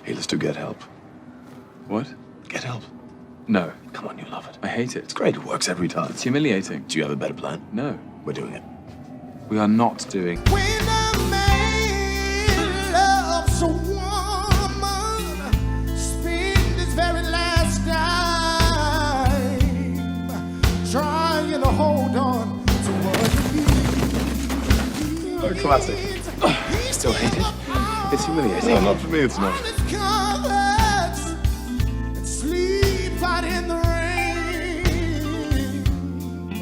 Hey, let's do Get Help. What? Get Help. No. Come on, you love it. I hate it. It's great. It works every time. It's humiliating. Do you have a better plan? No. We're doing it. We are not doing. When a man loves a woman, spend his very last dime trying to hold on to what he needs. Oh, classic. Still hate it? It's humiliating. No, not for me, it's not. Sleep out in the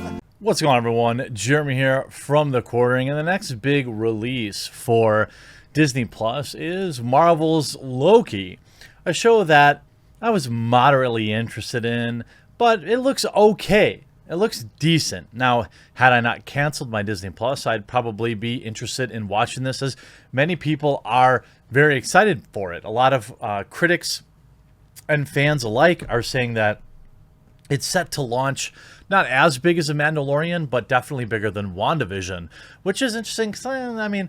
rain. What's going on, everyone? Jeremy here from The Quartering, and the next big release for Disney Plus is Marvel's Loki, a show that I was moderately interested in, but it looks okay. It looks decent. Now, had I not canceled my Disney Plus, I'd probably be interested in watching this, as many people are very excited for it. A lot of critics and fans alike are saying that it's set to launch not as big as The Mandalorian, but definitely bigger than WandaVision, which is interesting because, I mean,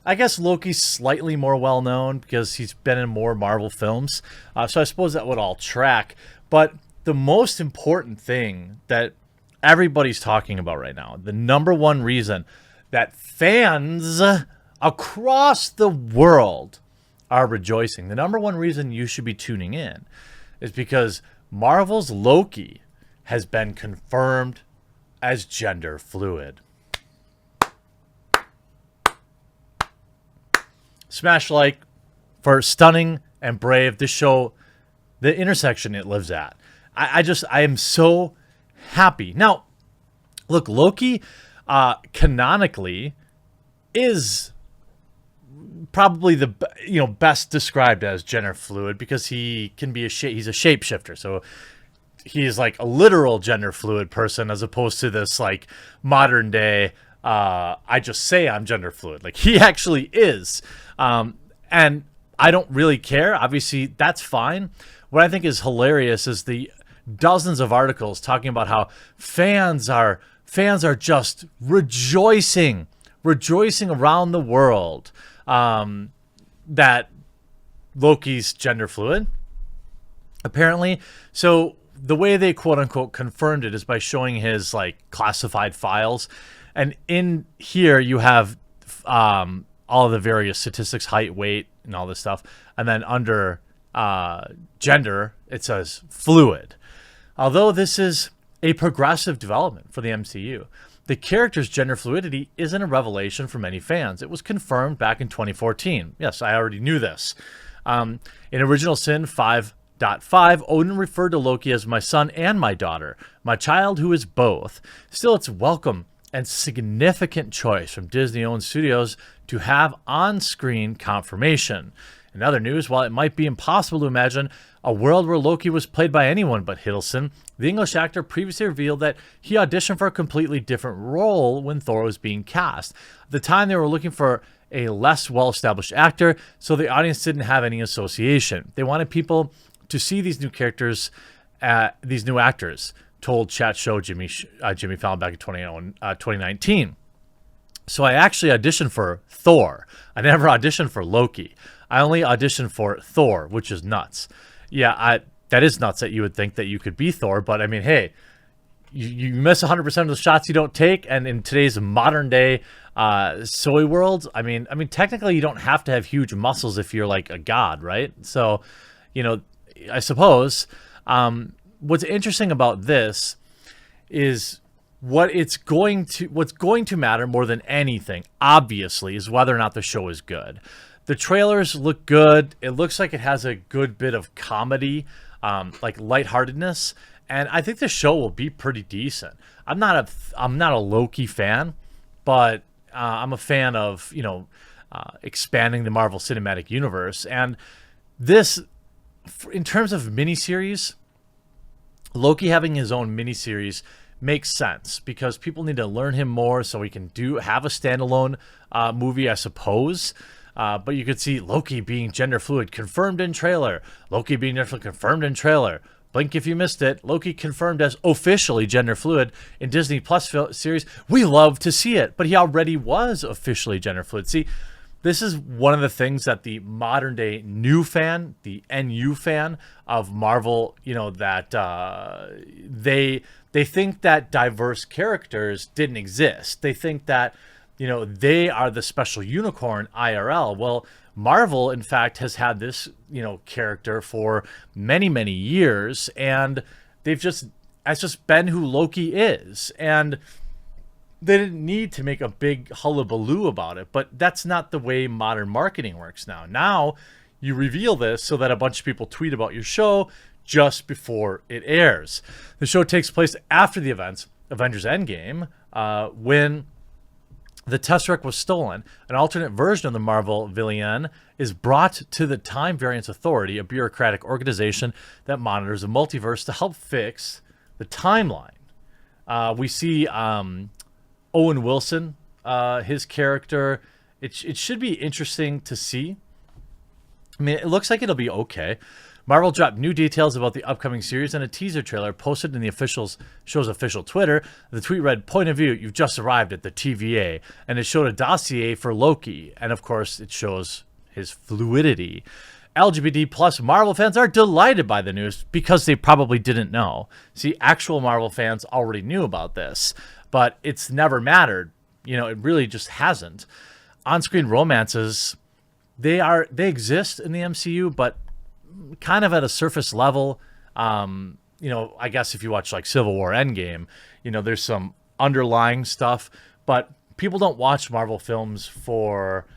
I guess Loki's slightly more well-known because he's been in more Marvel films, so I suppose that would all track. But the most important thing that everybody's talking about right now, the number one reason that fans across the world are rejoicing, the number one reason you should be tuning in, is because Marvel's Loki has been confirmed as gender fluid. Smash like for stunning and brave to show the intersection it lives at. I am so happy. Now, look, Loki canonically is probably the best described as gender fluid because he can be he's a shapeshifter. So he is like a literal gender fluid person as opposed to this like modern day I just say I'm gender fluid. Like he actually is. And I don't really care. Obviously, that's fine. What I think is hilarious is the dozens of articles talking about how fans are just rejoicing around the world that Loki's gender fluid, apparently. So the way they quote unquote confirmed it is by showing his like classified files, and in here you have all of the various statistics, height, weight, and all this stuff, and then under gender it says fluid. Although this is a progressive development for the MCU, the character's gender fluidity isn't a revelation for many fans. It was confirmed back in 2014. Yes, I already knew this. In Original Sin 5.5, Odin referred to Loki as my son and my daughter, my child who is both. Still, it's welcome and significant choice from Disney-owned studios to have on-screen confirmation. In other news, while it might be impossible to imagine a world where Loki was played by anyone but Hiddleston, the English actor previously revealed that he auditioned for a completely different role when Thor was being cast. At the time, they were looking for a less well-established actor, so the audience didn't have any association. They wanted people to see these new characters, these new actors, told Chat Show Jimmy Fallon back in 2019. So I actually auditioned for Thor. I never auditioned for Loki. I only auditioned for Thor, which is nuts. Yeah, that is nuts that you would think that you could be Thor, but I mean, hey, you miss 100% of the shots you don't take, and in today's modern day soy world, I mean, technically you don't have to have huge muscles if you're like a god, right? So, I suppose what's interesting about this is what's going to matter more than anything, obviously, is whether or not the show is good. The trailers look good. It looks like it has a good bit of comedy, like lightheartedness, and I think the show will be pretty decent. I'm not a Loki fan, but I'm a fan of expanding the Marvel Cinematic Universe, and this, in terms of miniseries, Loki having his own miniseries makes sense because people need to learn him more so he can have a standalone movie, I suppose. But you could see Loki being gender fluid confirmed in trailer. Loki being gender fluid confirmed in trailer. Blink if you missed it. Loki confirmed as officially gender fluid in Disney Plus series. We love to see it, but he already was officially gender fluid. See, this is one of the things that the modern day new fan, the NU fan of Marvel, that they think that diverse characters didn't exist. They think that, they are the special unicorn IRL. Well, Marvel, in fact, has had this, character for many, many years, and that's just been who Loki is. And they didn't need to make a big hullabaloo about it, but that's not the way modern marketing works now. Now, you reveal this so that a bunch of people tweet about your show just before it airs. The show takes place after the events, Avengers Endgame, when the Tesseract was stolen. An alternate version of the Marvel villain is brought to the Time Variance Authority, a bureaucratic organization that monitors the multiverse to help fix the timeline. We see Owen Wilson, his character. It should be interesting to see. I mean, it looks like it'll be okay. Marvel dropped new details about the upcoming series and a teaser trailer posted in the show's official Twitter. The tweet read, "Point of view, you've just arrived at the TVA." And it showed a dossier for Loki. And of course, it shows his fluidity. LGBT plus Marvel fans are delighted by the news because they probably didn't know. See, actual Marvel fans already knew about this, but it's never mattered. It really just hasn't. On-screen romances, they exist in the MCU, but kind of at a surface level. I guess if you watch like Civil War Endgame, there's some underlying stuff, but people don't watch Marvel films for,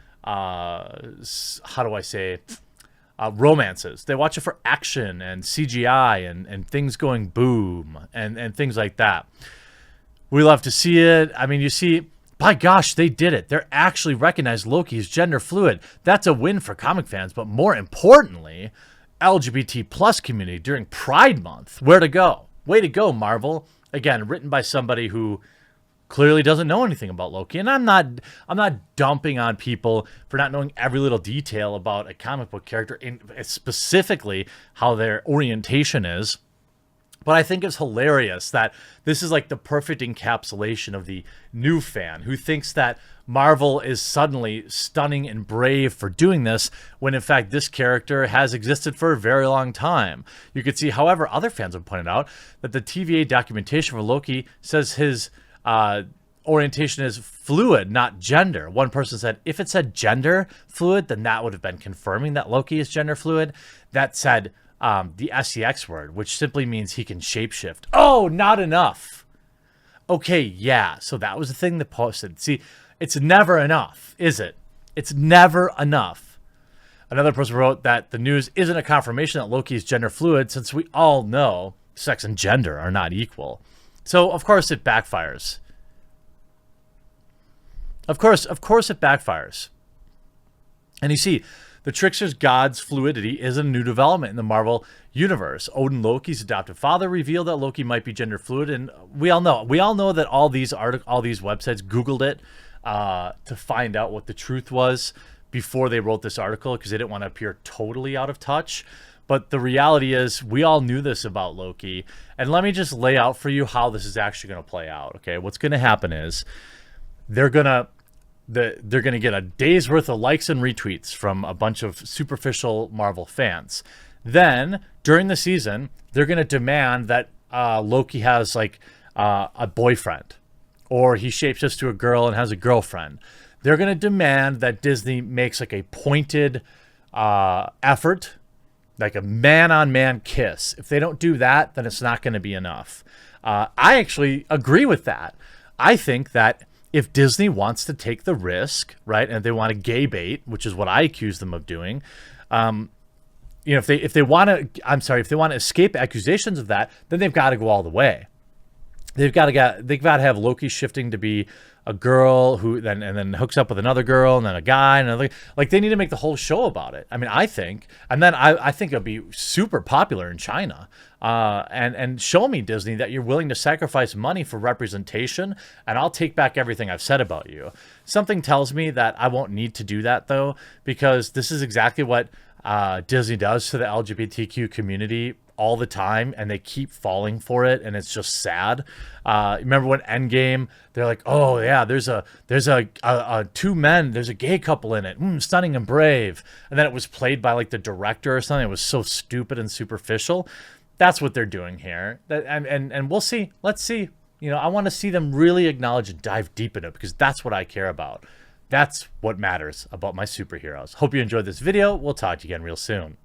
romances. They watch it for action and CGI and things going boom and things like that. We love to see it. I mean, you see, by gosh, they did it. They're actually recognized Loki as gender fluid. That's a win for comic fans, but more importantly, LGBT plus community during Pride Month. Where to go? Way to go, Marvel. Again, written by somebody who clearly doesn't know anything about Loki. And I'm not dumping on people for not knowing every little detail about a comic book character, specifically how their orientation is. But I think it's hilarious that this is like the perfect encapsulation of the new fan who thinks that Marvel is suddenly stunning and brave for doing this, when in fact this character has existed for a very long time. You could see, however, other fans have pointed out that the TVA documentation for Loki says his orientation is fluid, not gender. One person said if it said gender fluid, then that would have been confirming that Loki is gender fluid. That said the SEX word, which simply means he can shapeshift. Oh, not enough. Okay, yeah. So that was the thing that posted. See, it's never enough, is it? It's never enough. Another person wrote that the news isn't a confirmation that Loki is gender fluid, since we all know sex and gender are not equal. So, of course, it backfires. Of course it backfires. And you see, the Trickster's god's fluidity is a new development in the Marvel universe. Odin, Loki's adoptive father, revealed that Loki might be gender fluid, and we all know that all these websites Googled it to find out what the truth was before they wrote this article, because they didn't want to appear totally out of touch. But the reality is, we all knew this about Loki, and let me just lay out for you how this is actually going to play out. Okay, what's going to happen is they're gonna get a day's worth of likes and retweets from a bunch of superficial Marvel fans. Then, during the season, they're going to demand that Loki has like a boyfriend, or he shapeshifts to a girl and has a girlfriend. They're going to demand that Disney makes like a pointed effort, like a man-on-man kiss. If they don't do that, then it's not going to be enough. I actually agree with that. I think that if Disney wants to take the risk, right, and if they want to gay bait, which is what I accuse them of doing, if they want to escape accusations of that, then they've got to go all the way. They've got to have Loki shifting to be a girl who then hooks up with another girl and then a guy and another. Like, they need to make the whole show about it. I mean, I think it'll be super popular in China. And show me, Disney, that you're willing to sacrifice money for representation, and I'll take back everything I've said about you. Something tells me that I won't need to do that, though, because this is exactly what Disney does to the LGBTQ community all the time, and they keep falling for it, and it's just sad. Remember when Endgame, they're like, oh yeah, there's a two men, there's a gay couple in it, stunning and brave, and then it was played by like the director or something. It was so stupid and superficial. That's what they're doing here. And we'll see. Let's see. I want to see them really acknowledge and dive deep into it, because that's what I care about. That's what matters about my superheroes. Hope you enjoyed this video. We'll talk to you again real soon.